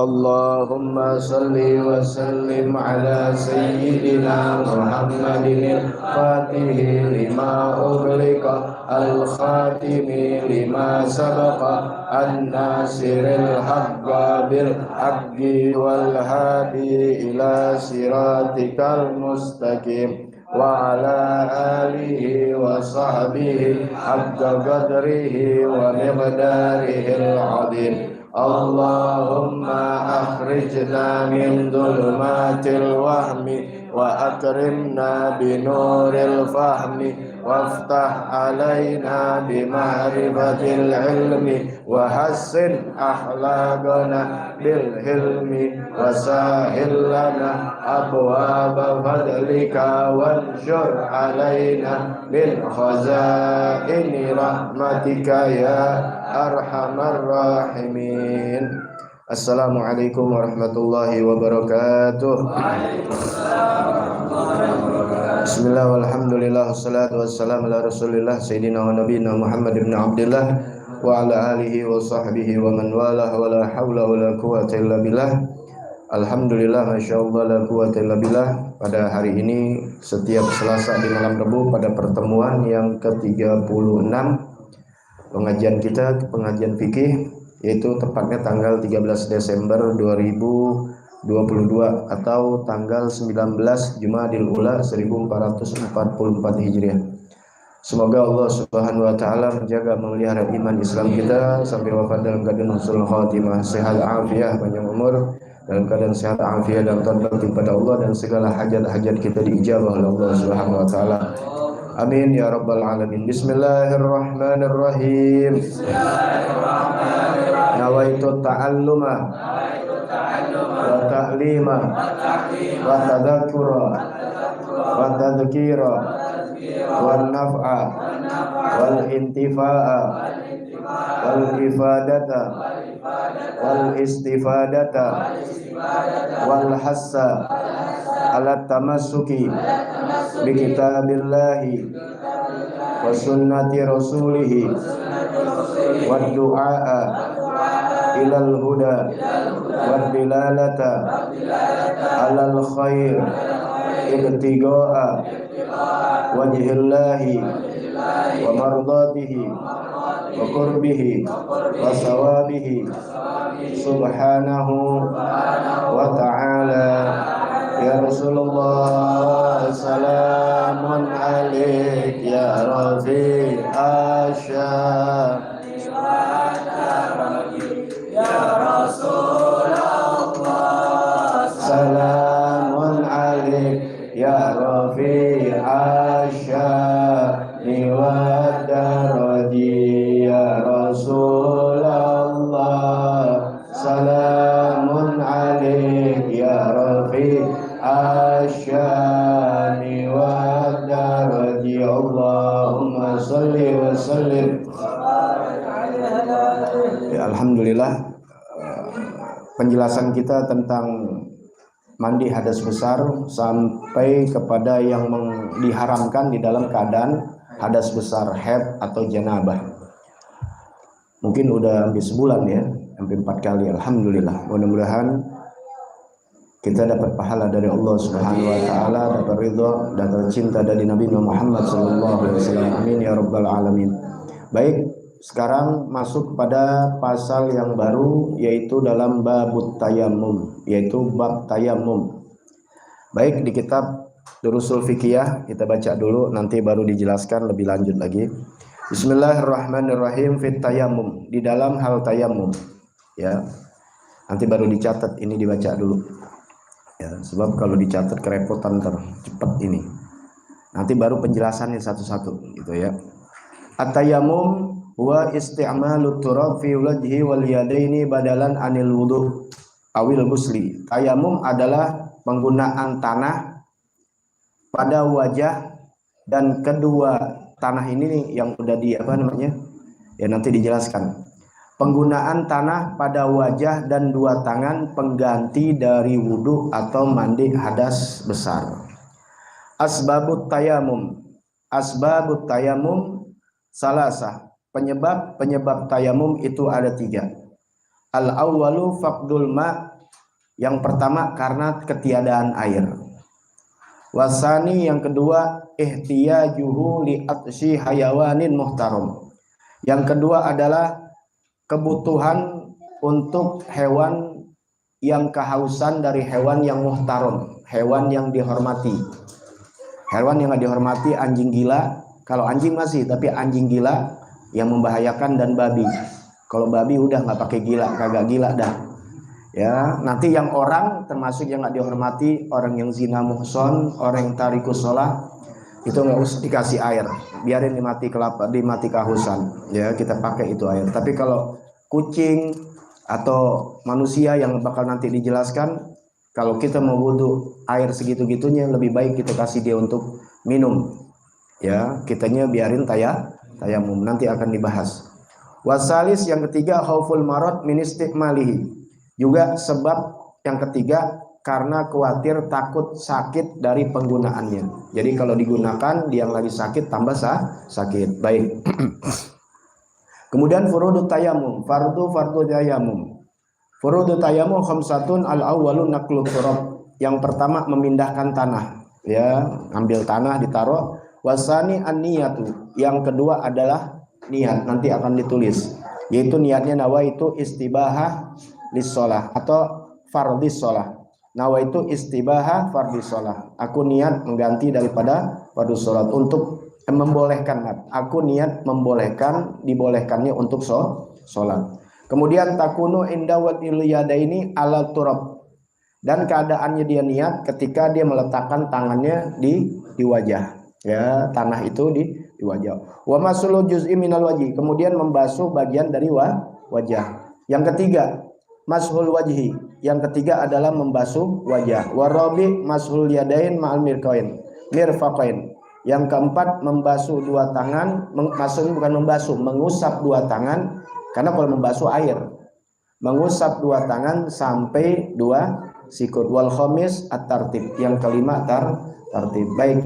Allahumma salli wa sallim ala sayyidina Muhammadin al-fatihi lima ughliqa al-khatimi lima sabaqa an-nasiril haqqa bil haqqi wal hadi ila siratikal mustaqim wa ala alihi wa sahbihi haqqa qadrihi wa miqdarihil azim. Allahumma akhrijna min dhulumatil wahmi wa akrimna binuril fahmi waftah alaina bima'rifatil ilmi wa hassin akhlaqana bil hilmi wa sahil lana abwaaba fadlika wanshur alaina min khazaini rahmatika ya arhamar rahimin. Assalamualaikum warahmatullahi wabarakatuh. Bismillah walhamdulillah wassalatu wassalamu ala rasulillah sayyidina wa nabiyina Muhammad ibn Abdillah wa ala alihi wa sahbihi wa man walah wa la hawla wa la quwwata illa billah. Alhamdulillah, masyaallah, la quwwata illa billah. Pada hari ini setiap Selasa di malam Rabu pada pertemuan yang ke-36 pengajian kita, pengajian fikih, yaitu tepatnya tanggal 13 Desember 2022 atau tanggal 19 Jumadil Ula 1444 Hijriah. Semoga Allah Subhanahu wa taala menjaga memelihara iman Islam kita sampai wafat dalam keadaan husnul khatimah, sehat afiah, panjang umur, dalam keadaan sehat afiah dan taat kepada Allah, dan segala hajat-hajat kita diijabah oleh Allah Subhanahu wa taala. Amin ya rabbal alamin. Bismillahirrahmanirrahim. Nawaitu ta'alluma wa ta'lima wa tadhakkura wa tadhkira wa naf'a wal intifa'a wal ifadata wal istifadata wal hassa ala tamassuki bi kitabillahi wa sunnati rasulihi wa du'a ilal huda wa dilalata alal khair ibtiga'a wajhillahi wa mardatihi wa qurbihi wa sawabihi subhanahu wa ta'ala. Ya Rasulullah, salamun alaik ya Rafi Asya. Ya Rasulullah, salamun alaik ya Rafi Asya wa daraji. Ya Rasulullah, salamun alaik ya Rafi asyani wa daraji. Allahumma salli wa sallim. Ya, alhamdulillah, penjelasan kita tentang mandi hadas besar sampai kepada yang diharamkan di dalam keadaan hadas besar, haid atau janabah. Mungkin udah hampir sebulan ya, hampir 4 kali. Alhamdulillah, mudah-mudahan kita dapat pahala dari Allah Subhanahu wa taala, dapat ridha, dapat cinta dari Nabi Muhammad sallallahu alaihi wasallam. Amin ya rabbal alamin. Baik, sekarang masuk pada pasal yang baru, yaitu dalam babut tayammum, yaitu bab tayammum. Baik, di kitab Durusul Fiqhiyah kita baca dulu, nanti baru dijelaskan lebih lanjut lagi. Bismillahirrahmanirrahim. Fit tayammum, di dalam hal tayammum, ya. Nanti baru dicatat, ini dibaca dulu. Ya, sebab kalau dicatat kerepotan cepat ini. Nanti baru penjelasannya satu-satu gitu ya. At-tayammum wa isti'malut turab fi wajhi wal yadaini badalan anil wudu awil ghusli. Tayammum adalah penggunaan tanah pada wajah dan kedua tanah ini yang udah di ya nanti dijelaskan. Penggunaan tanah pada wajah dan dua tangan pengganti dari wudu atau mandi hadas besar. Asbabut tayamum. Asbabut tayamum salasah. Penyebab tayamum itu ada 3. Al-awwalu faqdul ma, Yang pertama karena ketiadaan air. Wasani yang kedua ihtiyajuhu li atsyi hayawanin muhtaram. Yang kedua adalah kebutuhan untuk hewan yang kehausan dari hewan yang muhtaram, hewan yang dihormati. Hewan yang dihormati anjing gila, kalau anjing masih, tapi anjing gila yang membahayakan dan babi. Kalau babi udah nggak pakai gila, kagak gila dah. Ya, nanti yang orang termasuk yang nggak dihormati, orang yang zina muhson, orang yang tarikus sholah, itu nggak usah dikasih air, biarin dimati kehausan. Ya, kita pakai itu air. Tapi kalau kucing atau manusia yang bakal nanti dijelaskan, kalau kita mau wudhu air segitu-gitunya, lebih baik kita kasih dia untuk minum. Ya, kitanya biarin tayamum, nanti akan dibahas. Wasalis yang ketiga khauful marad min istikmalihi. Juga sebab yang ketiga karena khawatir takut sakit dari penggunaannya. Jadi kalau digunakan dia yang lagi sakit tambah sakit. Baik. Kemudian furudut tayamum, fardu tayamum. Furudut tayamum khamsatun al-awwalu naqlu turab. Yang pertama memindahkan tanah, ya, ambil tanah ditaruh. Wasani an-niyatu. Yang kedua adalah niat, nanti akan ditulis. Yaitu niatnya nawaitu istibahah lis-shalah atau fardhis shalah. Nawaitu istibahah fardhis shalah. Aku niat mengganti daripada fardhus shalat untuk membolehkan. Aku niat membolehkan, dibolehkannya untuk sholat. Kemudian takunu inda wadil yadaini ala turab. Dan keadaannya dia niat ketika dia meletakkan tangannya di wajah. Ya, tanah itu di wajah. Wa masulu juz'i minal wajhi. Kemudian membasuh bagian dari wajah. Yang ketiga, mashul wajhi. Yang ketiga adalah membasuh wajah. Wa rabi mashul yadain ma'al mirfaqain. Yang keempat membasuh dua tangan, maksudnya bukan membasuh, mengusap dua tangan, karena kalau membasuh air, mengusap dua tangan sampai dua sikut. Wal khamis at-tartib. Yang kelima tartib. Baik.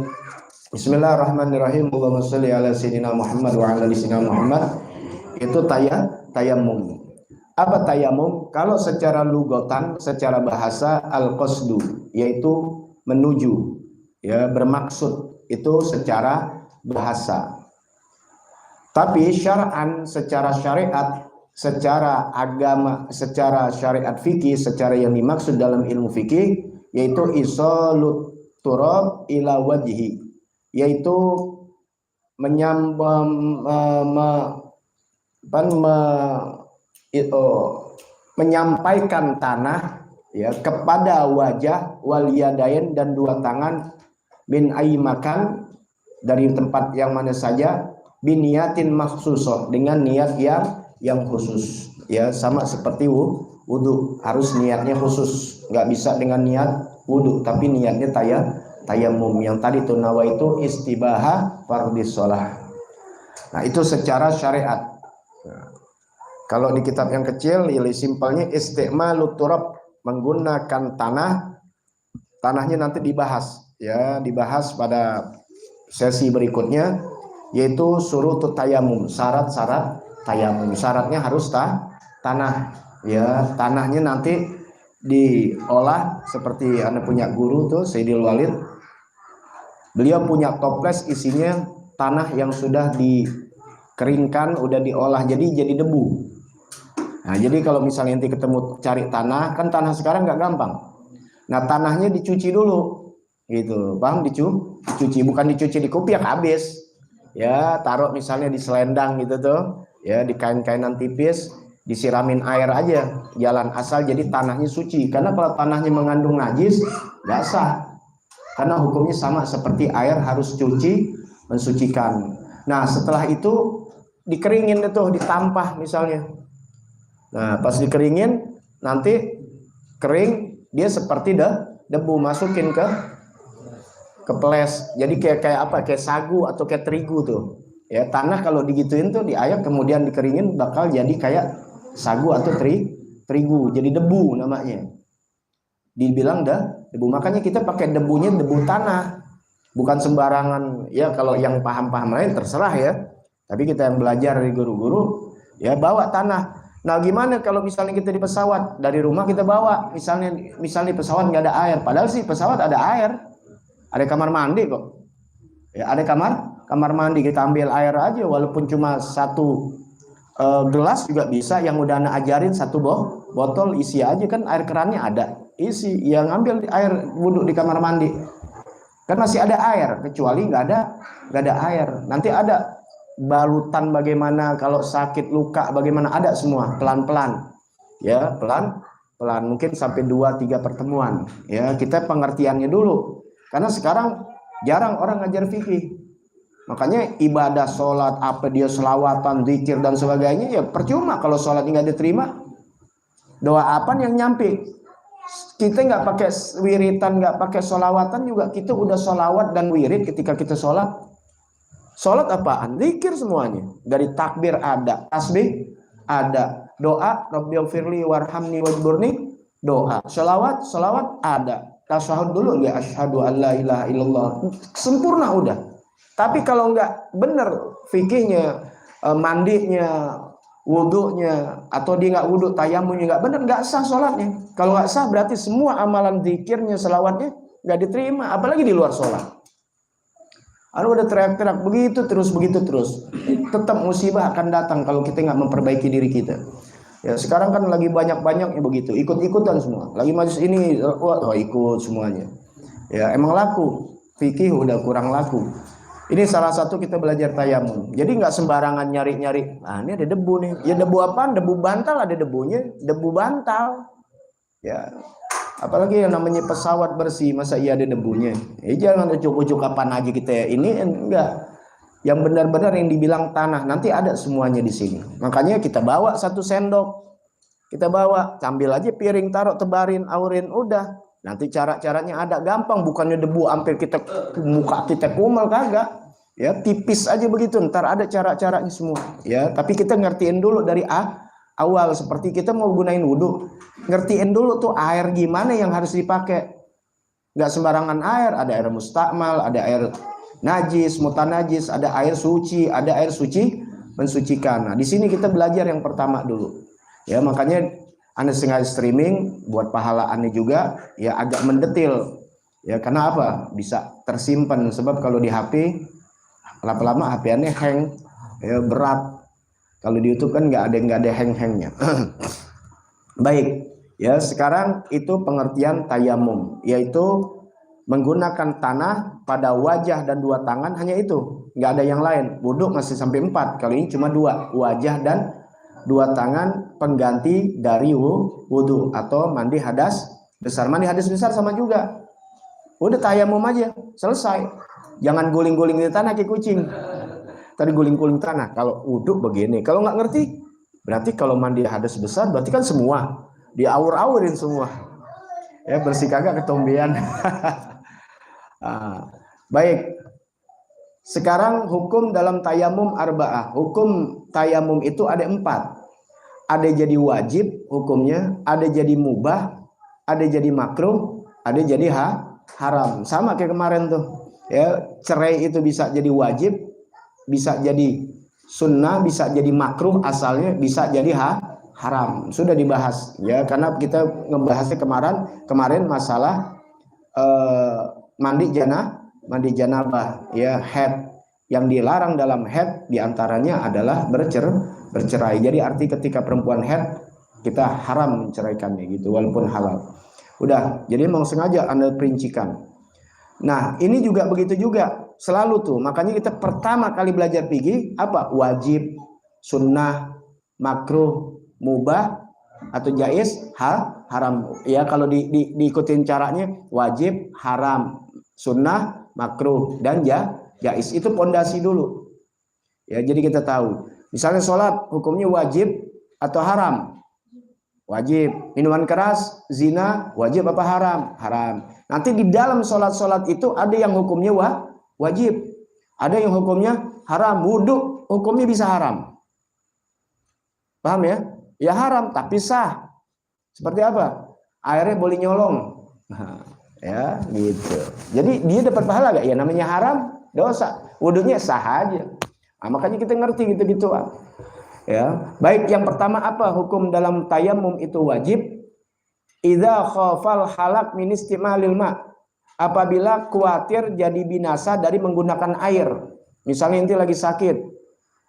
Bismillahirrahmanirrahim. Allahumma sholli ala sayyidina Muhammad wa ala ali sayyidina Muhammad. Itu tayamum. Apa tayamum? Kalau secara lugatan, secara bahasa al-qasdu, yaitu menuju, ya, bermaksud, itu secara bahasa. Tapi syar'an, secara syariat, secara agama, secara syariat fikih, secara yang dimaksud dalam ilmu fikih, yaitu isalut turab ila wajhi, yaitu menyampaikan tanah, ya, kepada wajah, wal yadain, dan dua tangan, min aimakan, dari tempat yang mana saja, biniyatin makhsusoh, dengan niat yang khusus. Ya, sama seperti wudu, harus niatnya khusus, nggak bisa dengan niat wudu, tapi niatnya tayamum. Yang tadi itu nawaitu istibahah fardhis shalah. Nah, itu secara syariat. Nah, kalau di kitab yang kecil, simpelnya isti'malut turab, menggunakan tanahnya nanti dibahas, ya, dibahas pada sesi berikutnya, yaitu surutut tayamum, syarat-syarat tayamum. Syaratnya harus tanah, ya, tanahnya nanti diolah seperti Anda punya guru tuh, Sayyidil Walid. Beliau punya toples isinya tanah yang sudah dikeringkan, udah diolah jadi debu. Nah, jadi kalau misalnya nanti ketemu cari tanah, kan tanah sekarang nggak gampang. Nah, tanahnya dicuci dulu, gitu, paham? Dicuci, bukan dicuci di kopiah habis. Ya, taruh misalnya di selendang gitu tuh, ya, di kain-kainan tipis, disiramin air aja, jalan asal, jadi tanahnya suci. Karena kalau tanahnya mengandung najis, nggak sah. Karena hukumnya sama seperti air, harus cuci, mensucikan. Nah, setelah itu dikeringin itu, ditampah misalnya. Nah, pas dikeringin, nanti kering, dia seperti debu, masukin ke peles. Jadi kayak apa? Kayak sagu atau kayak terigu tuh. Ya, tanah kalau digituin tuh diayak, kemudian dikeringin, bakal jadi kayak sagu atau terigu, jadi debu namanya. Dibilang debu, makanya kita pakai debunya debu tanah, bukan sembarangan. Ya, kalau yang paham-paham lain terserah ya, tapi kita yang belajar dari guru-guru, ya, bawa tanah. Nah, gimana kalau misalnya kita di pesawat, dari rumah kita bawa, misalnya di pesawat nggak ada air, padahal sih pesawat ada air, ada kamar mandi kok, ya ada kamar mandi, kita ambil air aja, walaupun cuma satu gelas juga bisa, yang udah anak ajarin satu botol isi aja, kan air kerannya ada, isi, yang ambil air wudhu di kamar mandi, kan masih ada air, kecuali nggak ada air, nanti ada balutan bagaimana, kalau sakit luka bagaimana, ada semua, pelan-pelan ya, pelan-pelan, mungkin sampai 2-3 pertemuan ya, kita pengertiannya dulu, karena sekarang jarang orang ngajar fikih. Makanya ibadah sholat, apa dia selawatan, zikir dan sebagainya, ya percuma kalau sholat nggak diterima. Doa apa yang nyampe? Kita nggak pakai wiritan, nggak pakai sholawatan juga, kita udah sholawat dan wirid ketika kita sholat. Sholat apaan? Zikir semuanya. Dari takbir ada, tasbih ada, doa Rabbighfirli warhamni wajburni, doa, sholawat ada, tasyahud dulu ya, asyhadu an la ilaha illallah, sempurna udah. Tapi kalau nggak bener fikihnya, mandinya, wudhunya, atau dia nggak wudhu, tayamumnya nggak bener, nggak sah sholatnya. Kalau nggak sah berarti semua amalan zikirnya, selawatnya nggak diterima, apalagi di luar sholat. Udah teriak-teriak begitu terus, tetap musibah akan datang kalau kita nggak memperbaiki diri kita. Ya sekarang kan lagi banyak-banyaknya begitu, ikut-ikutan semua. Lagi majelis ini, ikut semuanya. Ya emang laku, fikih udah kurang laku. Ini salah satu kita belajar tayamum. Jadi nggak sembarangan nyari-nyari. Nah ini ada debu nih. Ya debu apaan? Debu bantal, ada debunya. Debu bantal. Ya. Apalagi yang namanya pesawat bersih, masa iya ada debunya? Jangan ucuk-ucuk kapan aja kita ya. Ini enggak. Yang benar-benar yang dibilang tanah, nanti ada semuanya di sini. Makanya kita bawa 1 sendok. Kita bawa, ambil aja piring, taruh, tebarin, aurin, udah. Nanti caranya ada, gampang, bukannya debu hampir kita muka kita kumal, kagak. Ya, tipis aja begitu, ntar ada cara-caranya semua. Ya, tapi kita ngertiin dulu dari awal, seperti kita mau gunain wudhu, ngertiin dulu tuh air gimana yang harus dipakai. Nggak sembarangan air, ada air mustakmal, ada air najis, mutanajis, ada air suci, ada air suci mensucikan. Nah, di sini kita belajar yang pertama dulu. Ya, makanya Anda sengaja streaming buat pahala Anda juga, ya agak mendetil. Ya, karena apa? Bisa tersimpan, sebab kalau di HP lama-lama HP Anda hang, ya berat. Kalau di YouTube kan nggak ada hang-hangnya. Baik, ya sekarang itu pengertian tayamum, yaitu menggunakan tanah pada wajah dan 2 tangan, hanya itu, nggak ada yang lain. Wudhu masih sampai 4, kali ini cuma 2, wajah dan 2 tangan pengganti dari wudhu atau mandi hadas besar. Mandi hadas besar sama juga, udah tayamum aja, selesai. Jangan guling-guling di tanah kayak kucing. Tadi guling-guling tanah. Kalau wudhu begini, kalau nggak ngerti, berarti kalau mandi hadas besar berarti kan semua diaur-aurin semua. Ya bersih kagak ketombean. Baik. Sekarang hukum dalam tayamum arba'ah. Hukum tayamum itu ada 4. Ada jadi wajib hukumnya, ada jadi mubah, ada jadi makruh, ada jadi haram. Sama kayak kemarin tuh. Ya, cerai itu bisa jadi wajib, bisa jadi sunnah, bisa jadi makruh asalnya, bisa jadi haram. Sudah dibahas ya, karena kita ngebahasnya kemarin masalah mandi janabah ya, haid. Yang dilarang dalam haid diantaranya adalah bercerai. Jadi arti ketika perempuan haid kita haram menceraikannya gitu, walaupun halal. Udah, jadi memang sengaja Anda perincikan. Nah ini juga begitu juga, selalu tuh. Makanya kita pertama kali belajar fikih apa? Wajib, sunnah, makruh, mubah atau jais, haram. Ya kalau diikutin caranya, wajib, haram, sunnah, makruh, dan jais. Itu pondasi dulu. Ya jadi kita tahu. Misalnya sholat hukumnya wajib atau haram? Wajib. Minuman keras, zina, wajib apa haram? Haram. Nanti di dalam sholat-sholat itu ada yang hukumnya wajib, ada yang hukumnya haram. Wudhu hukumnya bisa haram. Paham ya? Ya haram tapi sah. Seperti apa? Airnya boleh nyolong. Ya gitu. Jadi dia dapat pahala gak? Ya namanya haram, dosa. Wudhunya sah aja. Nah, makanya kita ngerti gitu-gitu. Ya, baik, yang pertama apa hukum dalam tayamum itu wajib? Idza khafal halak min istimalil ma. Apabila khawatir jadi binasa dari menggunakan air. Misalnya inti lagi sakit,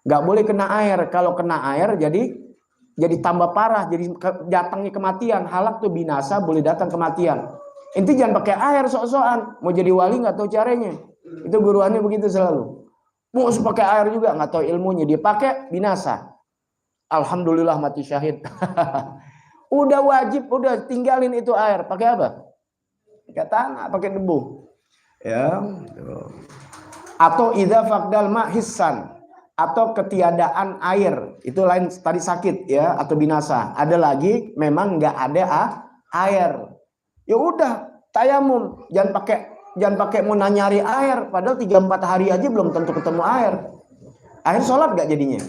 nggak boleh kena air. Kalau kena air jadi tambah parah, jadi datangnya kematian. Halak tuh binasa, boleh datang kematian. Inti jangan pakai air sok-sokan. Mau jadi wali nggak tahu caranya. Itu guruannya begitu selalu. Mau pakai air juga nggak tahu ilmunya, dia pakai binasa. Alhamdulillah mati syahid. Udah wajib, udah tinggalin itu air. Pakai apa? Pakai tanah, pakai debu. Ya. Atau idza faqdal ma hissan, atau ketiadaan air. Itu lain, tadi sakit ya atau binasa. Ada lagi memang nggak ada air. Ya udah, tayamum. Jangan pakai mau nyari air, padahal 3-4 hari aja belum tentu ketemu air. Akhir sholat nggak jadinya?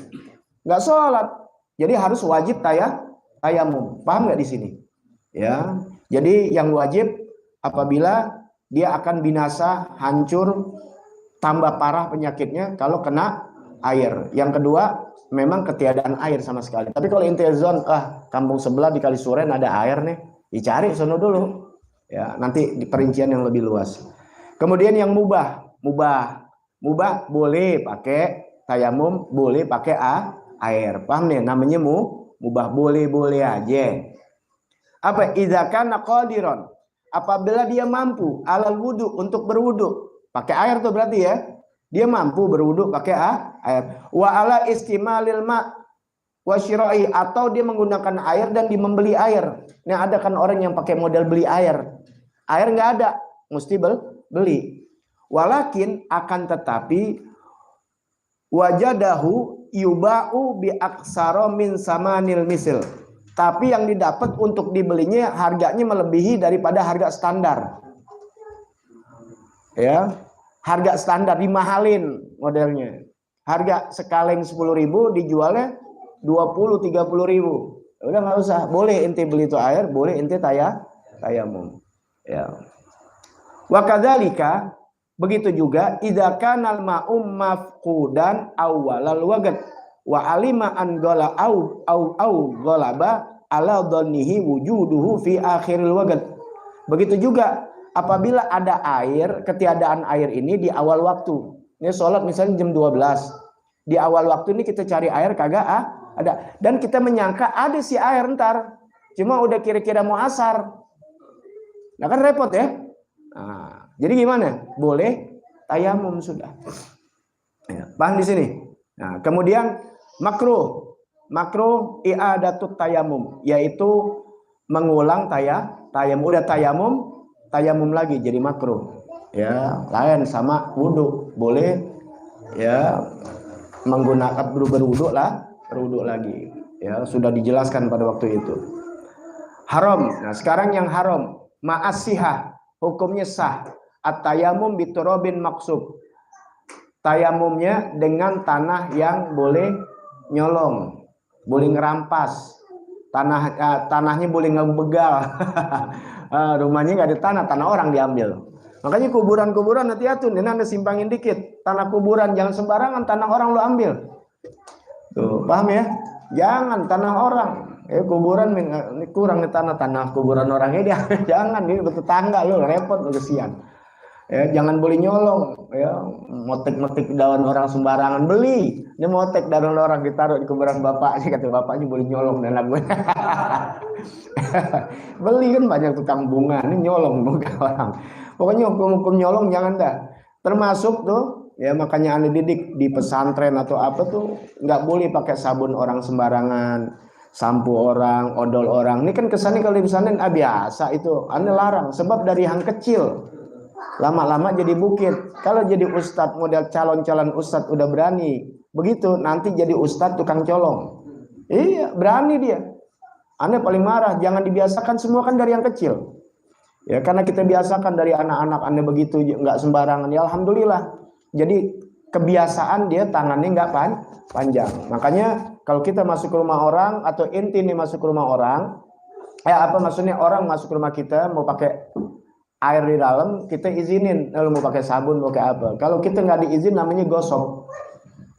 Nggak sholat. Jadi harus wajib tayamum. Paham nggak di sini? Ya. Jadi yang wajib apabila dia akan binasa, hancur, tambah parah penyakitnya kalau kena air. Yang kedua, memang ketiadaan air sama sekali. Tapi kalau intezon, kampung sebelah di Kalisuren ada air nih, dicari sono dulu. Ya, nanti di perincian yang lebih luas. Kemudian yang mubah boleh pakai tayamum, boleh pakai air. Paham nih, namanya mubah, boleh aja. Apa? Idza kana qadiran, apabila dia mampu alal wudu, untuk berwudu. Pakai air tuh berarti ya. Dia mampu berwudu pakai air. Wa ala istimalil ma wa syira'i, atau dia menggunakan air dan membeli air. Nah, ada kan orang yang pakai modal beli air. Air nggak ada, mesti beli. Walakin, akan tetapi, wajadahu yuba'u bi aksara min samanil misil. Tapi yang didapat untuk dibelinya harganya melebihi daripada harga standar. Ya, harga standar dimahalin modelnya. Harga sekaleng 10.000 dijualnya 20-30.000. Udah nggak usah. Boleh ente beli itu air, boleh ente tayamum. Ya. Wa kadzalika, begitu juga idza kana al-ma'um mafqudan awwalal waqt wa alima an ghala au ghalaba ala dhannihi wujuduhu fi akhiril waqt. Begitu juga apabila ada air, ketiadaan air ini di awal waktu. Ini sholat misalnya jam 12. Di awal waktu ini kita cari air kagak ada, dan kita menyangka ada si air ntar. Cuma udah kira-kira mau asar. Nah kan repot ya. Nah, jadi gimana? Boleh tayamum sudah. Ya, paham di sini? Nah, kemudian makruh i'adatut tayamum, yaitu mengulang tayamum. Udah tayamum lagi jadi makruh. Ya, lain sama wudu. Boleh ya menggunakan berwudu lagi. Ya, sudah dijelaskan pada waktu itu. Haram. Nah, sekarang yang haram, ma'asihah, hukumnya sah. At-tayamum biturabin maksub. Tayamumnya dengan tanah yang boleh nyolong, boleh ngerampas. Tanahnya boleh ngebegal. Rumahnya nggak ada tanah orang diambil. Makanya kuburan-kuburan hati-hati, ini Anda simpangin dikit. Tanah kuburan jangan sembarangan, tanah orang lo ambil. Tuh, paham ya? Jangan tanah orang. Kuburan ini kurang nih tanah kuburan orangnya dia. Jangan, ini tetangga lo repot lo, kesian. Ya, jangan boleh nyolong, ya, motek-motek daun orang sembarangan, beli. Ini motek daun orang ditaruh di kuburan bapaknya, kata bapaknya boleh nyolong dan lagu. Beli kan banyak tukang bunga, ini nyolong bukan orang. Pokoknya hukum-hukum nyolong jangan dah. Termasuk tuh, ya makanya Anda didik di pesantren atau apa tuh nggak boleh pakai sabun orang sembarangan, sampo orang, odol orang. Ini kan kesannya kalau di pesantren biasa itu, Anda larang sebab dari yang kecil. Lama-lama jadi bukit. Kalau jadi ustadz, model calon-calon ustadz udah berani. Begitu, nanti jadi ustadz tukang colong. Iya, berani dia. Anda paling marah, jangan dibiasakan semua kan dari yang kecil. Ya, karena kita biasakan dari anak-anak Anda begitu, nggak sembarangan. Ya, alhamdulillah. Jadi kebiasaan dia tangannya nggak panjang. Makanya kalau kita masuk ke rumah orang, atau inti nih masuk ke rumah orang, apa maksudnya orang masuk ke rumah kita mau pakai air di dalam, kita izinin, lalu mau pakai sabun, mau pakai apa. Kalau kita nggak diizin namanya gosok,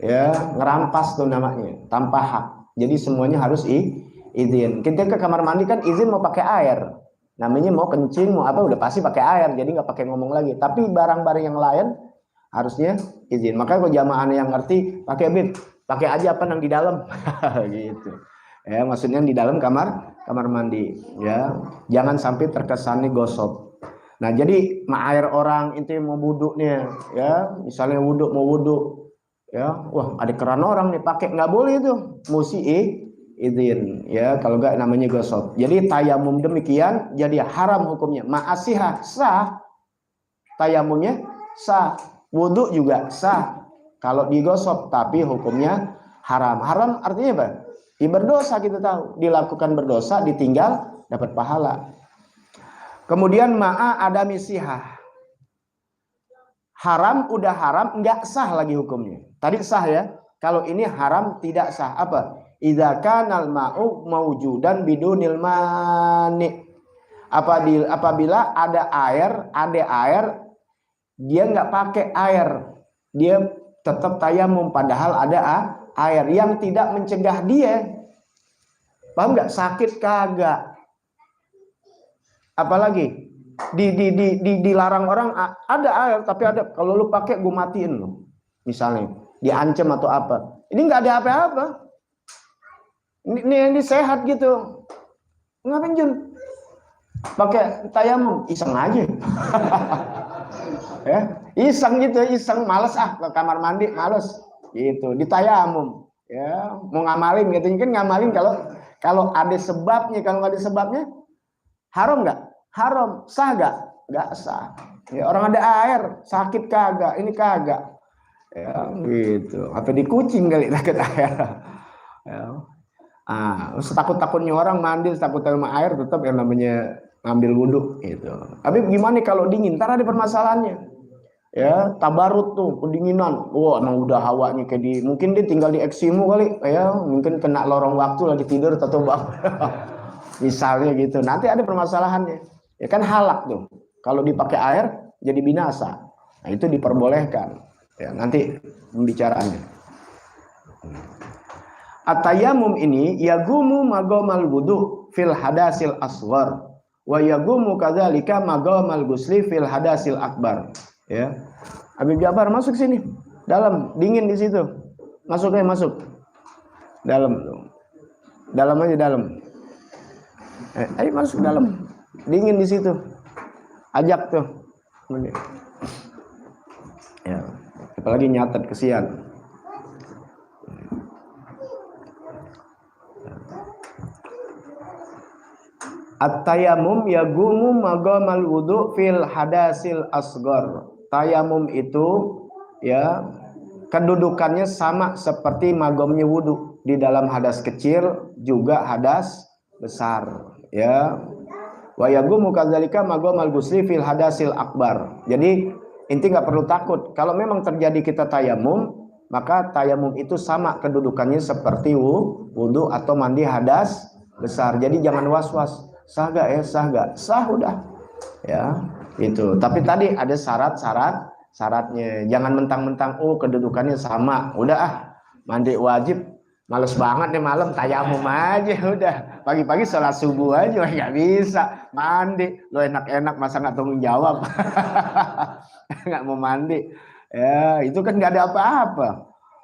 ya ngerampas tuh namanya, tanpa hak. Jadi semuanya harus izin. Kita ke kamar mandi kan izin mau pakai air. Namanya mau kencing, mau apa udah pasti pakai air. Jadi nggak pakai ngomong lagi. Tapi barang-barang yang lain harusnya izin. Makanya kalau jamaah yang ngerti pakai bib, pakai aja apa yang di dalam. Gitu. Ya, maksudnya di dalam kamar mandi. Ya, jangan sampai terkesannya gosok. Nah, jadi air orang itu mau wuduknya, ya, misalnya mau wuduk, ya, wah ada keran orang nih pakai, nggak boleh itu, mesti izin, ya, kalau nggak namanya gosok. Jadi tayamum demikian, jadi haram hukumnya. Ma'asihah sah, tayamumnya sah, wuduk juga sah. Kalau digosok, tapi hukumnya haram. Haram artinya apa? Berdosa, kita tahu, dilakukan berdosa, ditinggal dapat pahala. Kemudian ma'a ada misihah. Haram udah haram, nggak sah lagi hukumnya. Tadi sah ya. Kalau ini haram tidak sah. Apa? Idza kanal ma'u maujudan bidunil mani. Apabila ada air, dia nggak pakai air. Dia tetap tayamum padahal ada air yang tidak mencegah dia. Paham nggak? Sakit kagak. Apalagi dilarang orang ada air tapi ada, kalau lu pakai gue matiin lu, misalnya diancam atau apa. Ini nggak ada apa-apa, ini sehat gitu, ngapain Jun pakai tayamum, iseng aja. Ya, iseng gitu, iseng, males ke kamar mandi, males gitu, ditayamum, ya, mau ngamalin gitu kan, ngamalin kalau ada sebabnya. Kalau nggak ada sebabnya haram nggak? Haram. Sah nggak? Nggak sah. Ya, orang ada air, sakit kagak? Ini kagak. Ya, gitu. Apa di kucing kali takut air? Ya. Setakut-takutnya orang mandi, takut sama air, tetap yang namanya ngambil wudhu gitu. Tapi gimana kalau dingin? Ntar ada permasalahannya. Ya, tabarut tuh, kedinginan. Wah, emang udah hawanya kayak mungkin dia tinggal di Eksimu kali. Ya, mungkin kena lorong waktu lagi tidur atau bang. Misalnya gitu. Nanti ada permasalahannya. Ya kan halak tuh. Kalau dipakai air jadi binasa. Nah, itu diperbolehkan. Ya, nanti pembicaraannya. At-tayammum ini yagumu magomal wudu fil hadasil asghar wa yagumu kadzalika magomal gusli fil hadasil akbar. Ya. Habib Jabar masuk sini. Dalam, dingin di situ. Masuk. Dalam. Dalam aja dalam. Ayo masuk dalam. Dingin di situ. Ajak tuh. Ya, apalagi nyatet kesian. At-tayammum yagumu maqamal wudu fil hadasil asghar. Tayamum itu ya kedudukannya sama seperti magomnya wudu, di dalam hadas kecil juga hadas besar, ya. Wa yagumu kadzalika maqamal ghusli fil hadasil akbar. Jadi inti nggak perlu takut kalau memang terjadi kita tayamum, maka tayamum itu sama kedudukannya seperti wudu atau mandi hadas besar. Jadi jangan was-was, sah gak ya, sah gak, sah udah, ya itu. Tapi tadi ada syaratnya. Jangan mentang-mentang kedudukannya sama, udah mandi wajib, males banget nih malam, tayamum aja udah. Pagi-pagi sholat subuh aja nggak bisa mandi, lo enak-enak masa nggak tanggung jawab. Nggak mau mandi, ya itu kan nggak ada apa-apa,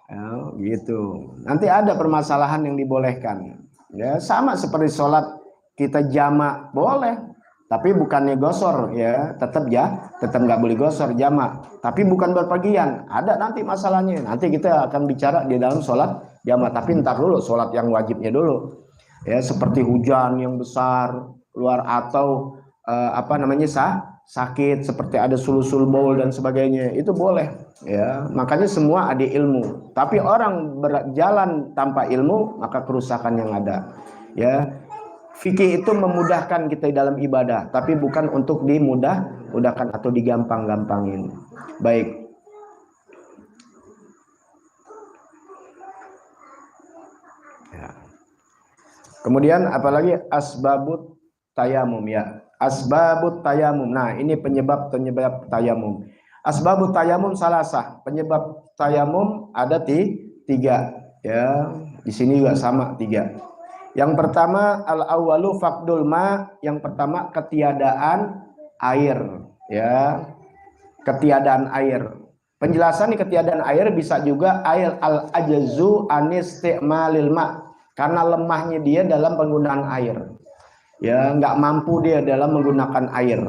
ya, gitu. Nanti ada permasalahan yang dibolehkan, ya sama seperti sholat kita jamak boleh, tapi bukannya gosor, ya tetap nggak boleh gosor jamak, tapi bukan berpergian. Ada nanti masalahnya, nanti kita akan bicara di dalam sholat jamak. Tapi ntar dulu sholat yang wajibnya dulu, ya seperti hujan yang besar luar atau sakit seperti ada sul-sul baul dan sebagainya, itu boleh, ya. Makanya semua ada ilmu. Tapi orang berjalan tanpa ilmu maka kerusakan yang ada, ya. Fikih itu memudahkan kita dalam ibadah, tapi bukan untuk dimudahkan atau digampang-gampangin. Baik. Ya. Kemudian apalagi asbabut tayamum, ya. Asbabut tayamum. Nah, ini penyebab tayamum. Asbabut tayamum salasah. Penyebab tayamum ada tiga. Ya, di sini juga sama 3. Yang pertama al-awwalu faqdul ma, yang pertama ketiadaan air, ya. Ketiadaan air. Penjelasan di ketiadaan air bisa juga air al-ajzu anisti'malil ma, karena lemahnya dia dalam penggunaan air. Ya, nggak mampu dia dalam menggunakan air.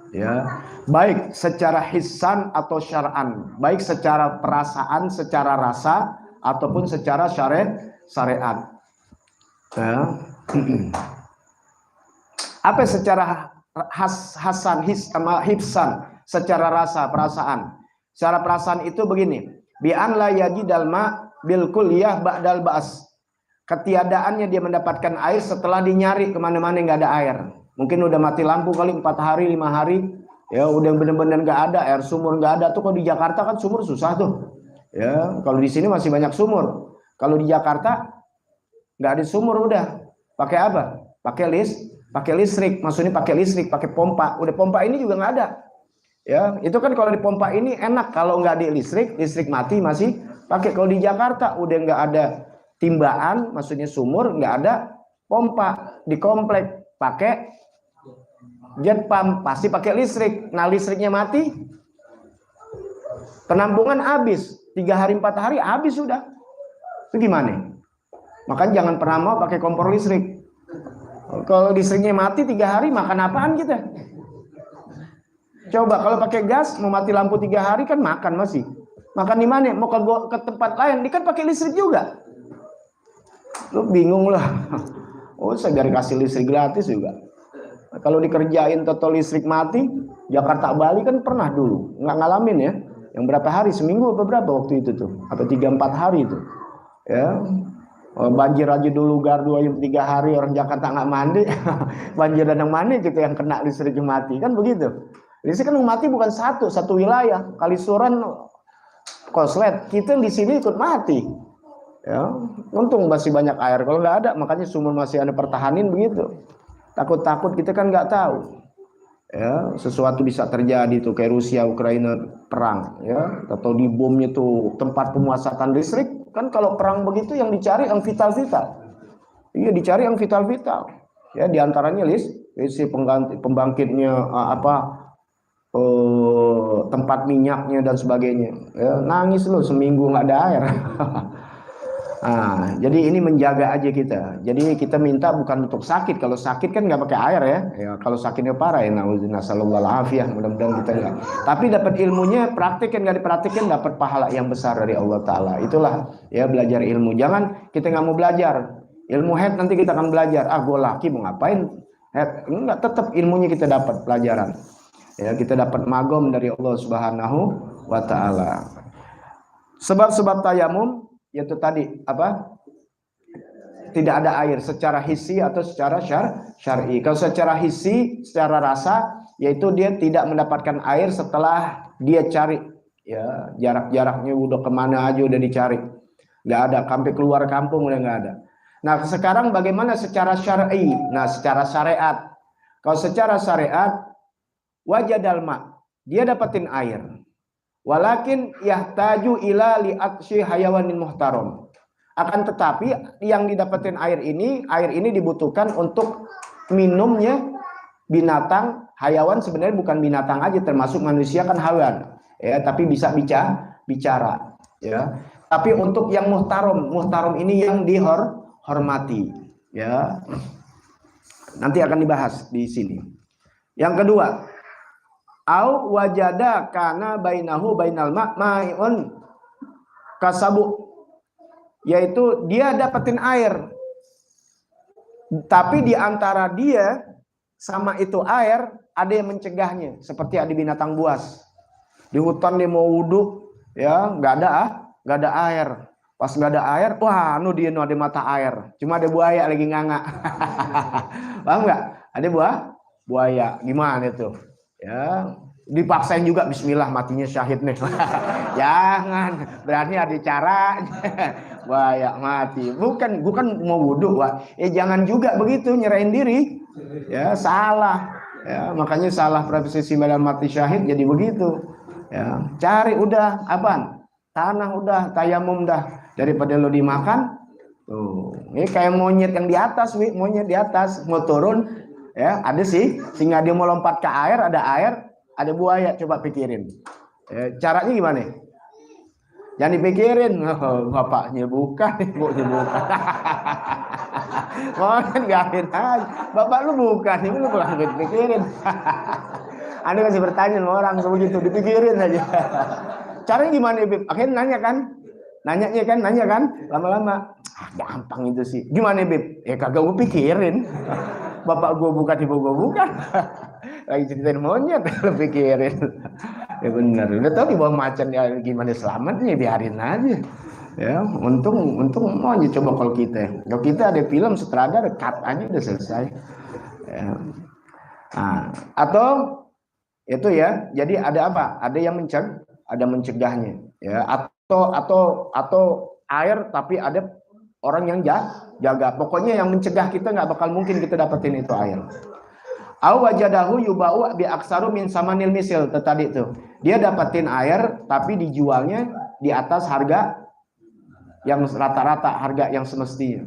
Ya, baik secara hissan atau syar'an, baik secara perasaan, secara rasa ataupun secara syariat. Ya. Apa secara hibsan, secara rasa, perasaan. Secara perasaan itu begini, bi an la yajidal ma bil kulliyah ba'dal ba'as. Ketiadaannya dia mendapatkan air setelah dinyari kemana-mana nggak ada air. Mungkin udah mati lampu kali 4 hari, 5 hari, ya udah bener-bener nggak ada air, sumur nggak ada tuh. Kalau di Jakarta kan sumur susah tuh. Ya, kalau di sini masih banyak sumur. Kalau di Jakarta nggak ada sumur, udah pakai apa? Pakai listrik. Maksudnya pakai listrik, pakai pompa. Udah pompa ini juga nggak ada. Ya, itu kan kalau di pompa ini enak. Kalau nggak di listrik mati masih pakai. Kalau di Jakarta udah nggak ada timbaan, maksudnya sumur, nggak ada pompa di komplek, pakai jet pump, pasti pakai listrik. Nah, listriknya mati, penampungan habis. 3 hari 4 hari habis sudah. Itu gimana? Makanya jangan pernah mau pakai kompor listrik. Kalau listriknya mati 3 hari, makan apaan kita? Coba kalau pakai gas, mau mati lampu 3 hari kan makan masih. Makan di mana? Mau ke tempat lain, dia kan pakai listrik juga. Lu bingung lah. Oh, saya dari kasih listrik gratis juga. Kalau dikerjain total listrik mati, Jakarta Bali kan pernah dulu, nggak ngalamin ya. Yang berapa hari, seminggu apa berapa waktu itu tuh? Apa 3-4 hari itu? Ya. Banjir aja dulu gardu aja 3 hari, orang Jakarta nggak mandi. Banjir dan yang mana gitu yang kena listriknya mati, kan begitu. Listrik kan mati bukan satu wilayah. Kalisuran, Koslet, kita di sini ikut mati. Ya, untung masih banyak air. Kalau nggak ada, makanya sumur masih ada pertahanin begitu. Takut-takut kita kan nggak tahu. Ya, sesuatu bisa terjadi tuh kayak Rusia Ukraina perang, ya, atau di bomnya tuh tempat pemusatan listrik. Kan kalau perang begitu yang dicari yang vital-vital. Iya, dicari yang vital-vital. Ya, diantaranya listrik pembangkitnya tempat minyaknya dan sebagainya. Ya, nangis loh seminggu nggak ada air. Nah, jadi ini menjaga aja kita. Jadi kita minta bukan untuk sakit. Kalau sakit kan nggak pakai air ya. Ya kalau sakitnya parah ya nasallallahu mudah-mudahan kita nggak. Tapi dapat ilmunya, praktik kan nggak dipraktikin, dapat pahala yang besar dari Allah Taala. Itulah ya belajar ilmu. Jangan kita nggak mau belajar ilmu head, nanti kita akan belajar. Gue laki mau ngapain head? Enggak, tetap ilmunya kita dapat pelajaran. Ya kita dapat magom dari Allah Subhanahu wa Taala. Sebab-sebab tayamum yaitu tadi apa? Tidak ada air secara hissi atau secara syar'i. Kalau secara hissi, secara rasa, yaitu dia tidak mendapatkan air setelah dia cari. Ya, jarak-jaraknya udah kemana aja udah dicari. Nggak ada, sampai keluar kampung udah nggak ada. Nah, sekarang bagaimana secara syar'i? Nah, secara syariat. Kalau secara syariat, wajadal ma, dia dapatin air. Walakin yahtaju ila li'atsyi hayawanin muhtaram. Akan tetapi yang didapatin air ini dibutuhkan untuk minumnya binatang, hayawan sebenarnya bukan binatang aja, termasuk manusia kan hayawan. Ya, tapi bisa bicara, ya. Tapi untuk yang muhtaram ini yang dihormati, ya. Nanti akan dibahas di sini. Yang kedua, au wajada kana bainahu bainal ma'un kasabu, yaitu dia dapetin air tapi di antara dia sama itu air ada yang mencegahnya, seperti ada binatang buas di hutan, dia mau wudhu ya nggak ada air, pas nggak ada air, wah dia ada mata air, cuma ada buaya lagi nganga. Paham nggak? Ada buaya gimana tuh ya, dipaksain juga bismillah matinya syahid nih. Jangan, berarti ada cara. Buaya mati, bukan mau wudhu, jangan juga begitu nyerahin diri ya, salah ya, makanya salah profesi badan mati syahid jadi begitu ya. Cari udah apaan, tanah udah, tayamum dah, daripada lo dimakan. Tuh, ini kayak monyet yang di atas, monyet di atas mau turun, ya ada sih, sehingga dia mau lompat ke air, ada buaya, coba pikirin. Caranya gimana? Jangan dipikirin, bapaknya bukan, ibunya bukan. Mau kan garin aja, bapak lu bukan, ibu lu kurang dipikirin. Anda kasih bertanya sama orang begitu, dipikirin aja. Caranya gimana, Bib? Akhirnya nanya kan, lama-lama. Gampang itu sih. Gimana, Bib? Ya kagak gue pikirin. Bapak gue bukan, ibu gue bukan. Lagi ceritain monyet, lu pikirin. Ya benar. Udah tahu di bawah macan ya gimana selamatnya, biarin aja. Ya, untung monyet. Coba kalau kita ada film sutradara, cut aja udah selesai. Ya. Nah, atau itu ya. Jadi ada apa? Ada yang ada mencegahnya. Ya, atau air tapi ada orang yang jaga. Pokoknya yang mencegah kita nggak bakal mungkin kita dapetin itu air. Au wajadahu yubau bi aksaru min samanil misil. Tadi itu dia dapetin air tapi dijualnya di atas harga yang rata-rata, harga yang semestinya.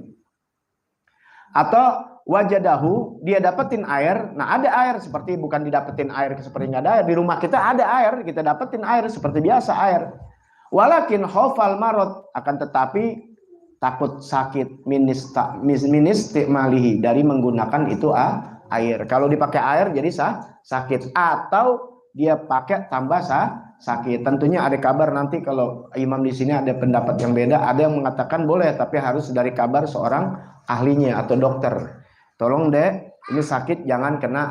Atau wajadahu, dia dapetin air, nah ada air, seperti bukan didapetin air seperti nggak ada air, di rumah kita ada air, kita dapetin air seperti biasa air. Walakin khofal marot, akan tetapi takut sakit ministimalihi, dari menggunakan itu air. Kalau dipakai air jadi sakit, atau dia pakai tambah sakit. Tentunya ada kabar nanti, kalau imam di sini ada pendapat yang beda. Ada yang mengatakan boleh, tapi harus dari kabar seorang ahlinya atau dokter. Tolong deh, ini sakit jangan kena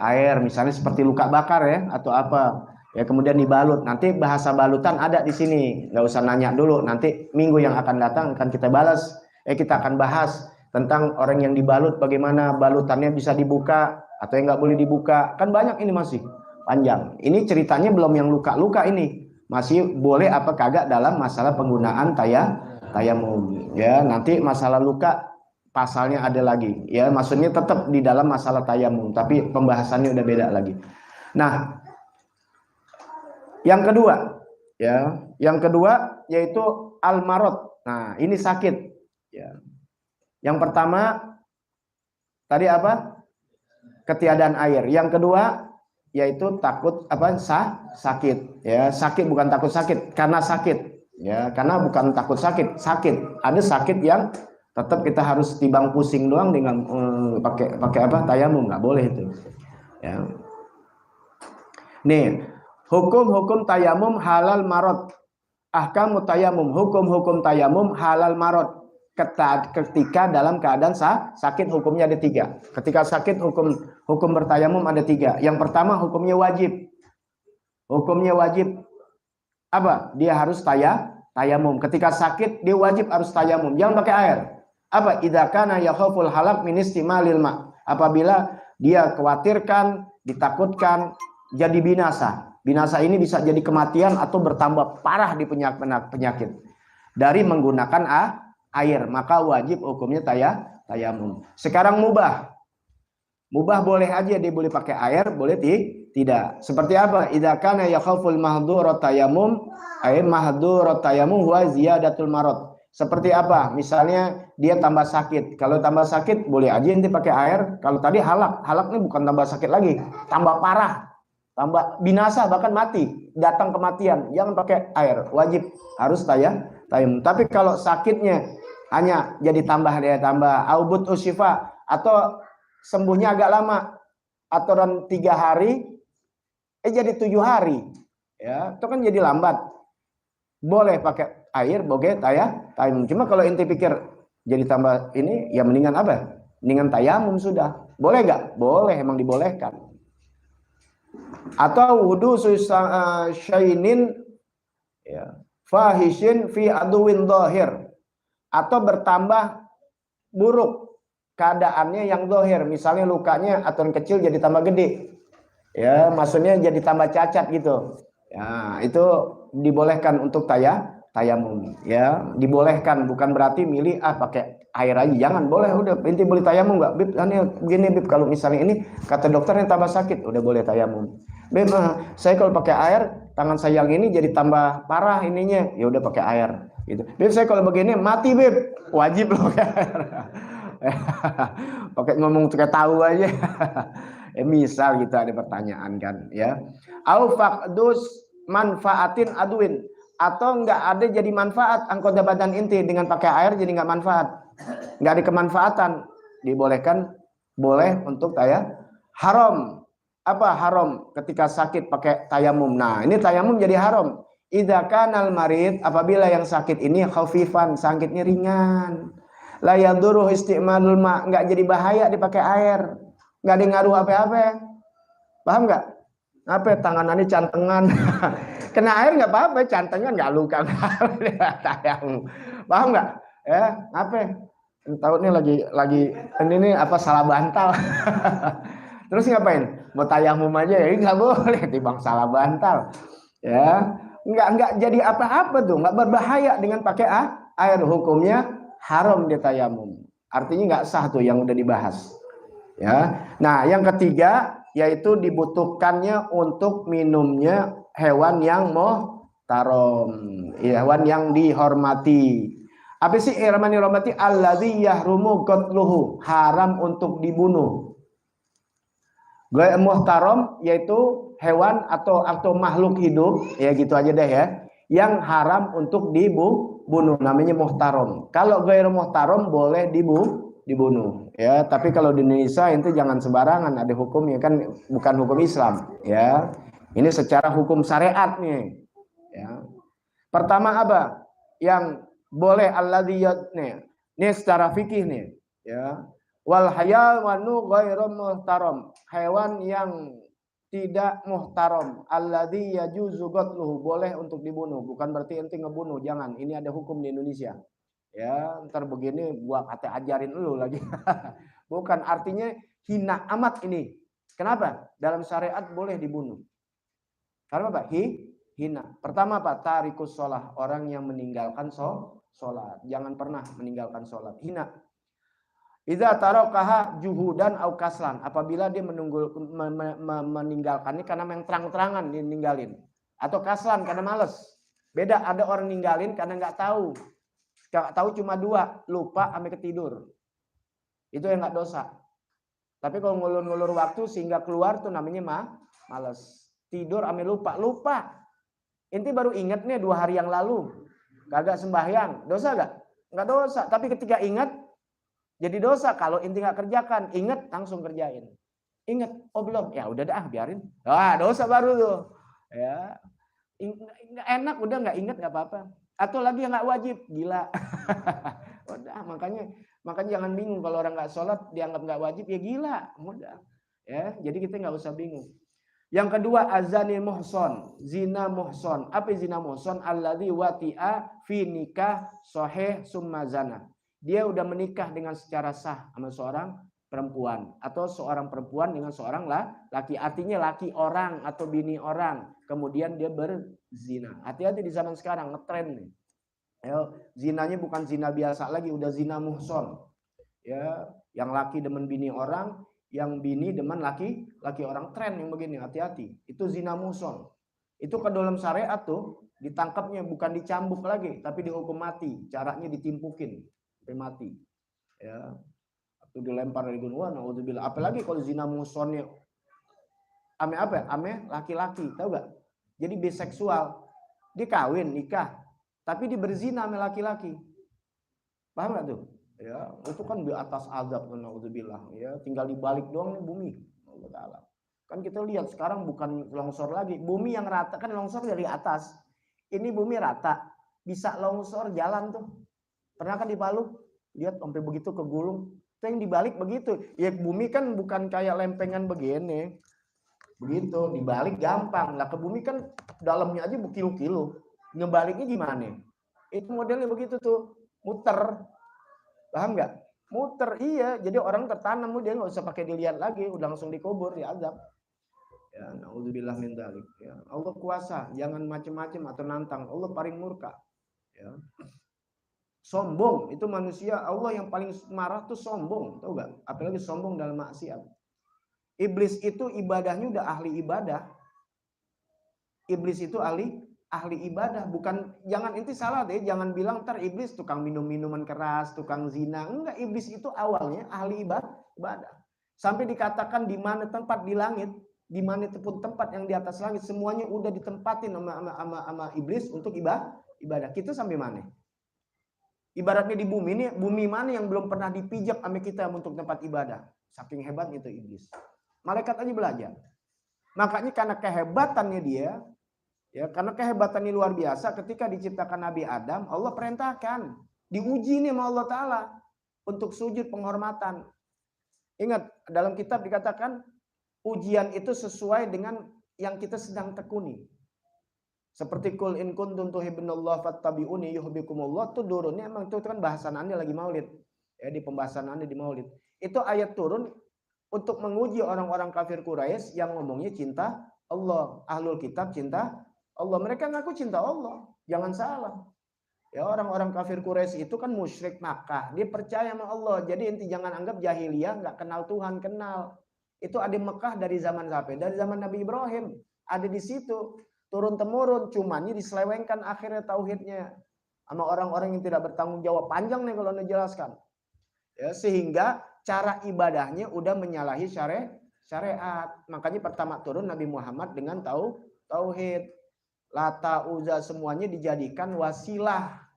air, misalnya seperti luka bakar ya atau apa. Ya kemudian dibalut. Nanti bahasa balutan ada di sini. Nggak usah nanya dulu. Nanti minggu yang akan datang akan kita balas. Kita akan bahas tentang orang yang dibalut, bagaimana balutannya bisa dibuka atau yang nggak boleh dibuka. Kan banyak ini, masih panjang. Ini ceritanya belum yang luka-luka ini. Masih boleh apa kagak dalam masalah penggunaan tayamum. Ya, nanti masalah luka pasalnya ada lagi. Ya, maksudnya tetap di dalam masalah tayamum, tapi pembahasannya udah beda lagi. Nah, yang kedua yaitu al-marad. Nah, ini sakit. Ya. Yang pertama tadi apa? Ketiadaan air. Yang kedua yaitu takut sakit. Ya, sakit bukan takut sakit, karena sakit. Ya, karena bukan takut sakit. Ada sakit yang tetap kita harus timbang pusing doang dengan pakai apa? Tayamum, nggak boleh itu. Ya. Nih, hukum tayamum halal marad. Ahkamu tayamum, hukum tayamum halal marad. Ketika dalam keadaan sakit, hukumnya ada 3. Ketika sakit, hukum bertayamum ada 3. Yang pertama, hukumnya wajib. Apa? Dia harus tayamum. Ketika sakit, dia wajib harus tayamum. Jangan pakai air. Apa? Idza kana yakhaful halak min istimalil ma. Apabila dia khawatirkan, ditakutkan jadi binasa. Binasa ini bisa jadi kematian atau bertambah parah di penyakit dari menggunakan air, maka wajib hukumnya tayamum. Sekarang mubah boleh aja, dia boleh pakai air, boleh tidak. Seperti apa? Idza kana yakhaful mahdhurat tayamum, ay mahdhurat tayamum huwa ziyadatul marad. Seperti apa? Misalnya dia tambah sakit. Kalau tambah sakit boleh aja nanti pakai air. Kalau tadi halak ini bukan tambah sakit lagi, tambah parah, tambah binasa, bahkan mati, datang kematian. Jangan pakai air, wajib harus tayamum. Tapi kalau sakitnya hanya jadi tambah aubut usyifa, atau sembuhnya agak lama, atau 3 hari jadi 7 hari, ya itu kan jadi lambat, boleh pakai air, boleh tayamum. Cuma kalau inti pikir jadi tambah ini, ya mendingan apa? Mendingan tayamum sudah. Boleh nggak? Boleh, emang dibolehkan. Atau wudu syainin ya fahishin fi aduwin dhahir, atau bertambah buruk keadaannya yang zahir, misalnya lukanya aturan kecil jadi tambah gede, ya maksudnya jadi tambah cacat gitu, ya itu dibolehkan untuk tayamum, ya dibolehkan, bukan berarti milih pakai air aja, jangan. Boleh, udah inti boleh tayamum nggak, Bib? Begini Bib, kalau misalnya ini kata dokternya tambah sakit, udah boleh tayamum. Bib, saya kalau pakai air tangan saya yang ini jadi tambah parah ininya, ya udah pakai air. Gitu. Beb, saya kalau begini mati beb, wajib loh. Pakai ngomong kayak tahu aja. Misal gitu ada pertanyaan kan ya. Au faqdus manfaatin aduin, atau enggak ada jadi manfaat angkota badan inti dengan pakai air jadi enggak manfaat. Enggak ada kemanfaatan. Dibolehkan, boleh untuk haram. Apa haram? Ketika sakit pakai tayamum. Nah, ini tayamum jadi haram. Idza kanal marid, apabila yang sakit ini khafifan, sakitnya ringan. La yaduruh isti'malul ma, enggak jadi bahaya dipakai air. Enggak ada ngaruh apa-apa. Paham enggak? Apa tanganannya cantengan. Kena air enggak apa-apa, cantengan enggak luka. Tayamum. Paham enggak? Ya, apa? Tahu ini lagi ini apa salah bantal. Terus ngapain? Mau tayamum aja ya nggak boleh, timbang salah bantal. Ya, nggak jadi apa-apa tuh, nggak berbahaya dengan pakai air, hukumnya haram dia tayamum. Artinya nggak sah tuh yang udah dibahas. Ya. Nah, yang ketiga yaitu dibutuhkannya untuk minumnya hewan yang muhtaram, hewan yang dihormati. Apa sih hewan yang dihormati? Alladzi yahrumu qatluhu, haram untuk dibunuh. Ghairu muhtaram yaitu hewan atau makhluk hidup, ya gitu aja deh ya, yang haram untuk dibunuh, namanya muhtaram. Kalau ghairu muhtaram boleh dibunuh ya, tapi kalau di Indonesia itu jangan sembarangan, ada hukumnya kan, bukan hukum Islam ya. Ini secara hukum syariat nih ya. Pertama apa yang boleh alladzi nih, ini secara fikih nih ya. Wal hayawanu ghairu muhtaram, hewan yang tidak muhtaram, alladzi yajuzu qatluhu, boleh untuk dibunuh. Bukan berarti ente ngebunuh, jangan. Ini ada hukum di Indonesia. Ya, ntar begini gua kata ajarin lu lagi. Bukan, artinya hina amat ini. Kenapa? Dalam syariat boleh dibunuh. Karena apa? Hina. Pertama apa? Tarikus sholah, orang yang meninggalkan sholat. Jangan pernah meninggalkan sholat. Hina. Idza tarakaha juhudan au kaslan, apabila dia meninggalkannya karena yang terang-terangan ninggalin, atau kaslan karena malas. Beda, ada orang ninggalin karena nggak tahu. Nggak tahu cuma dua, lupa sampai ketidur. Itu yang nggak dosa. Tapi kalau ngulur-ngulur waktu sehingga keluar tuh namanya malas. Tidur sampai lupa. Inti baru ingat nih 2 hari yang lalu. Kagak sembahyang, dosa nggak? Nggak dosa. Tapi ketika ingat jadi dosa. Kalau inti nggak kerjakan, ingat langsung kerjain. Ingat, oh belum, ya udah dah biarin. Wah, dosa baru tuh. Ya, nggak enak, udah nggak ingat nggak apa-apa. Atau lagi yang nggak wajib, gila. Udah, makanya jangan bingung kalau orang nggak sholat dianggap nggak wajib, ya gila, mudah. Ya, jadi kita nggak usah bingung. Yang kedua, azani muhson, zina muhson. Apa zina muhson? Alladzi wati'a fi nikah sahih summa zana. Dia udah menikah dengan secara sah sama seorang perempuan, atau seorang perempuan dengan seorang laki, artinya laki orang atau bini orang, kemudian dia berzina. Hati-hati di zaman sekarang ngetren nih. Ya, zinanya bukan zina biasa lagi, udah zina muhson. Ya, yang laki demen bini orang, yang bini demen laki orang, tren yang begini, hati-hati. Itu zina muhson. Itu ke dalam syariat tuh ditangkapnya bukan dicambuk lagi, tapi dihukum mati. Caranya ditimpukin sampai mati. Ya. Atau dilempar dari gunung, naudzubillah. Apalagi kalau zina muhsonnya ame apa? Ame laki-laki, tahu gak? Jadi biseksual. Dia kawin, nikah, tapi dia berzina ame laki-laki. Paham gak tuh? Ya, itu kan di atas azab, naudzubillah. Ya, tinggal dibalik doang nih bumi. Allah Ta'ala. Kan kita lihat sekarang bukan longsor lagi, bumi yang rata, kan longsor dari atas. Ini bumi rata, bisa longsor jalan tuh. Pernah kan di Palu? Lihat sampai begitu kegulung. Itu yang dibalik begitu. Ya bumi kan bukan kayak lempengan begini. Begitu, dibalik gampang. Lah ke bumi kan dalamnya aja berkilo-kilo. Ngebaliknya gimana? Itu modelnya begitu tuh. Muter. Paham nggak? Muter, iya. Jadi orang tertanam, dia nggak usah pakai dilihat lagi. Udah langsung dikubur, diazab. Ya, naudzubillah min dzalik. Ya, Allah kuasa. Jangan macam-macam atau nantang. Allah paling murka. Ya. Sombong itu manusia, Allah yang paling marah tuh sombong, tahu gak? Apalagi sombong dalam maksiat. Iblis itu ibadahnya udah ahli ibadah. Iblis itu ahli ahli ibadah. Bukan, jangan inti salah deh, jangan bilang ntar iblis tukang minum minuman keras, tukang zina. Enggak, iblis itu awalnya ahli ibadah. Sampai dikatakan di mana tempat di langit, di mana itu pun tempat yang di atas langit, semuanya udah ditempatin sama iblis untuk ibadah. Kita sampai mana? Ibaratnya di bumi ini, bumi mana yang belum pernah dipijak sama kita untuk tempat ibadah? Saking hebatnya itu iblis. Malaikat aja belajar. Makanya karena kehebatannya dia, ya karena kehebatannya luar biasa, ketika diciptakan Nabi Adam, Allah perintahkan, diuji nih sama Allah Ta'ala untuk sujud penghormatan. Ingat, dalam kitab dikatakan ujian itu sesuai dengan yang kita sedang tekuni. Seperti kul in kuntum tuhibbunallah fattabi'uni yuhibbukumullah, itu turunnya emang itu kan bahasan Anda lagi Maulid. Ya, di pembahasan Anda di Maulid. Itu ayat turun untuk menguji orang-orang kafir Quraisy yang ngomongnya cinta Allah, ahlul kitab cinta Allah. Mereka ngaku cinta Allah. Jangan salah. Ya, orang-orang kafir Quraisy itu kan musyrik Makkah. Dia percaya sama Allah. Jadi inti jangan anggap jahiliyah nggak kenal Tuhan, kenal. Itu ada Mekah dari zaman siapa? Dari zaman Nabi Ibrahim. Ada di situ. Turun temurun, cuman ini diselewengkan akhirnya tauhidnya sama orang-orang yang tidak bertanggung jawab. Panjang nih kalau dijelaskan. Ya, sehingga cara ibadahnya udah menyalahi syariat. Makanya pertama turun Nabi Muhammad dengan tauhid. Lata, Uzza semuanya dijadikan wasilah.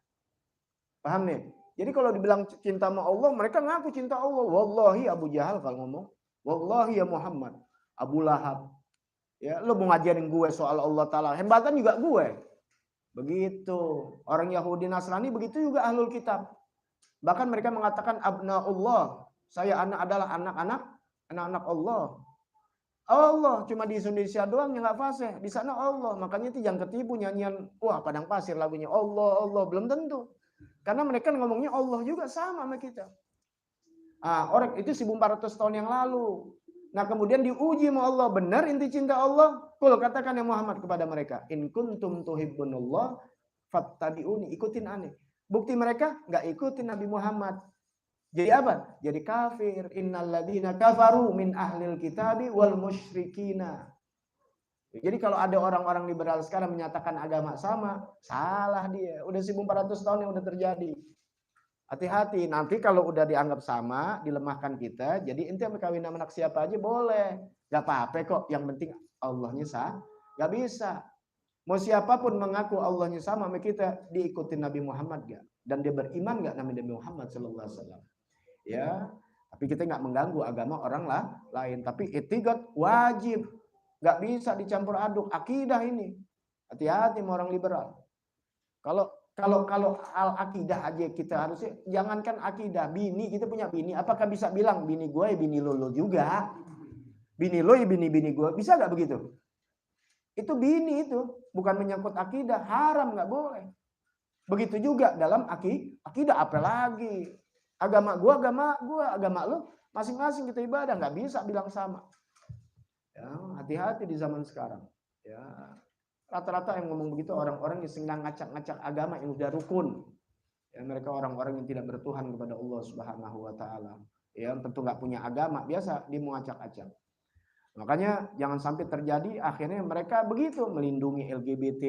Paham nih? Jadi kalau dibilang cinta sama Allah, mereka ngaku cinta Allah. Wallahi Abu Jahal kalau ngomong, wallahi ya Muhammad, Abu Lahab. Ya, lu mau ngajarin gue soal Allah Ta'ala, hembatan juga gue. Begitu. Orang Yahudi Nasrani begitu juga ahlul kitab. Bahkan mereka mengatakan abnaullah. Saya adalah anak-anak Allah. Allah cuma di Indonesia doang yang nggak fasih, di sana Allah. Makanya itu jangan ketipu nyanyian wah padang pasir lagunya Allah belum tentu. Karena mereka ngomongnya Allah juga sama kita. Orang itu 1400 tahun yang lalu. Nah, kemudian diuji sama Allah, benar inti cinta Allah? Kul katakan ya Muhammad kepada mereka, in kuntum tuhibbunallah fattabi'uni, ikutin aneh. Bukti mereka nggak ikutin Nabi Muhammad. Jadi apa? Jadi kafir. Innalladzina kafaru min ahlil kitabi wal musyrikina. Jadi kalau ada orang-orang liberal sekarang menyatakan agama sama, salah dia. Udah 1400 tahun yang udah terjadi. Hati-hati, nanti kalau udah dianggap sama, dilemahkan kita, jadi ente kawin sama anak siapa aja boleh. Gak apa-apa kok, yang penting Allahnya sah. Gak bisa. Mau siapapun mengaku Allahnya sama kita, diikuti Nabi Muhammad gak? Dan dia beriman gak nama Nabi Muhammad SAW? Ya, tapi kita nggak mengganggu agama orang lain. Tapi itiqad wajib, nggak bisa dicampur aduk akidah ini. Hati-hati sama orang liberal. Kalau al akidah aja kita harusnya, jangankan akidah, bini kita punya bini, apakah bisa bilang bini gue ya bini lo juga, bini lo ya bini gue, bisa nggak begitu? Itu bini itu bukan menyangkut akidah, haram nggak boleh. Begitu juga dalam akidah apalagi. Agama gue, agama lu, masing-masing kita ibadah, nggak bisa bilang sama. Ya, hati-hati di zaman sekarang. Ya, rata-rata yang ngomong begitu orang-orang yang sedang ngacak-ngacak agama yang udah rukun. Ya, mereka orang-orang yang tidak bertuhan kepada Allah Subhanahu Wa Taala. Ya, tentu nggak punya agama, biasa dia mau ngacak-ngacak. Makanya jangan sampai terjadi akhirnya mereka begitu melindungi LGBT,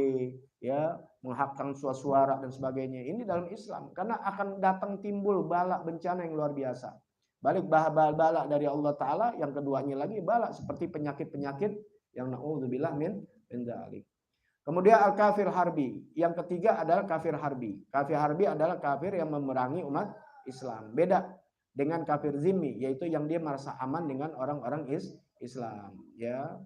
ya, menghakkan suara dan sebagainya. Ini dalam Islam karena akan datang timbul bala bencana yang luar biasa. Balik bala dari Allah Ta'ala, yang keduanya lagi bala seperti penyakit-penyakit yang na'udzubillah min dzalik. Kemudian al-kafir harbi. Yang ketiga adalah kafir harbi. Kafir harbi adalah kafir yang memerangi umat Islam. Beda dengan kafir zimmi, yaitu yang dia merasa aman dengan orang-orang Islam, ya.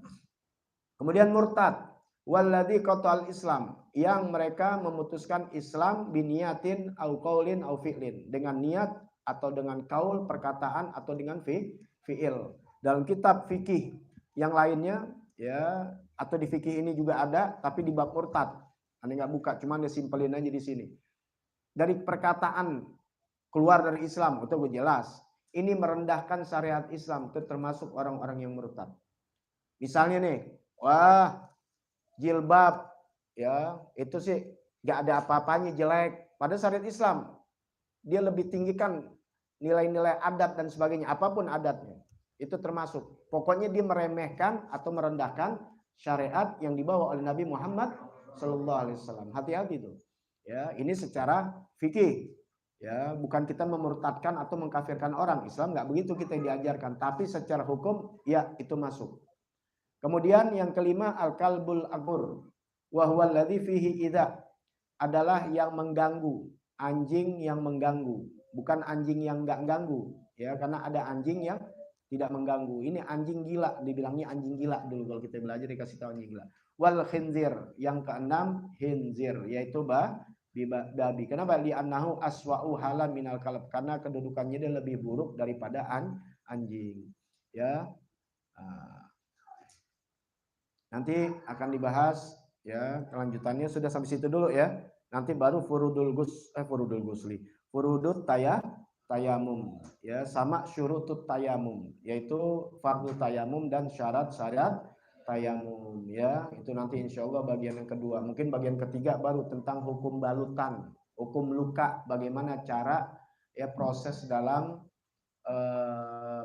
Kemudian murtad, walladzi qatal Islam, yang mereka memutuskan Islam biniyatin au qaulin au fi'lin, dengan niat atau dengan kaul, perkataan atau dengan fi'il. Dalam kitab fikih yang lainnya, ya, atau di fikih ini juga ada, tapi di bab murtad. Anda nggak buka, cuma dia simpelin aja di sini. Dari perkataan keluar dari Islam, itu gue jelas. Ini merendahkan syariat Islam, itu termasuk orang-orang yang murtad. Misalnya nih, wah jilbab, ya itu sih gak ada apa-apanya jelek. Pada syariat Islam, dia lebih tinggikan nilai-nilai adat dan sebagainya, apapun adatnya. Itu termasuk. Pokoknya dia meremehkan atau merendahkan syariat yang dibawa oleh Nabi Muhammad Sallallahu Alaihi Wasallam. Hati-hati tuh. Ya, ini secara fikih. Ya, bukan kita memurtadkan atau mengkafirkan orang. Islam nggak begitu kita diajarkan. Tapi secara hukum, ya itu masuk. Kemudian yang kelima, al-kalbul agur. Wahwal ladzi fihi idza, adalah yang mengganggu. Anjing yang mengganggu. Bukan anjing yang nggak ganggu. Ya, karena ada anjing yang tidak mengganggu. Ini anjing gila, dibilangnya anjing gila dulu kalau kita belajar dikasih tahu anjing gila. Wal khinzir, yang keenam khinzir, yaitu babi. Kenapa? Li annahu aswa'u halam minal kalb, karena kedudukannya dia lebih buruk daripada anjing. Ya. Nanti akan dibahas ya kelanjutannya, sudah sampai situ dulu ya. Nanti baru furudul furudut tayamum ya, sama syurutut tayamum, yaitu fardu tayamum dan syarat-syarat tayamum ya. Itu nanti insya Allah bagian yang kedua. Mungkin bagian ketiga baru tentang hukum balutan, hukum luka, bagaimana cara ya proses dalam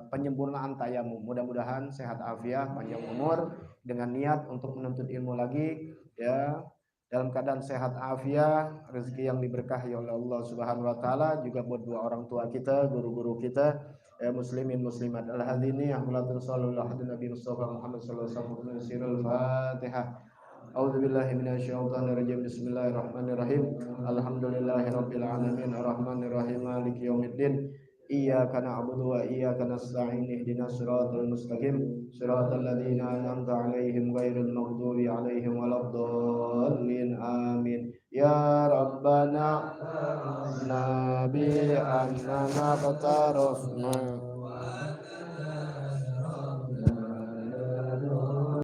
penyempurnaan tayamum. Mudah-mudahan sehat afiat, panjang umur, dengan niat untuk menuntut ilmu lagi ya, dalam keadaan sehat afiat, rezeki yang diberkahi oleh Allah Subhanahu wa taala, juga buat dua orang tua kita, guru-guru kita, muslimin muslimat. Al-hadini ahmalatun sallallahu alaihi nabi Mustafa Muhammad sallallahu alaihi wasallam. Al-Fatihah. A'udzubillahi minasyaitonirrajim. Bismillahirrahmanirrahim. Alhamdulillahirabbil alamin arrahmanirrahim maliki yaumiddin. Iyyaka na'budu wa iyyaka nasta'in ihdinas siratal mustaqim siratal ladzina an'amta 'alaihim ghairil maghdubi 'alaihim waladdallin amin. Ya Rabbana nabi annana qatarafna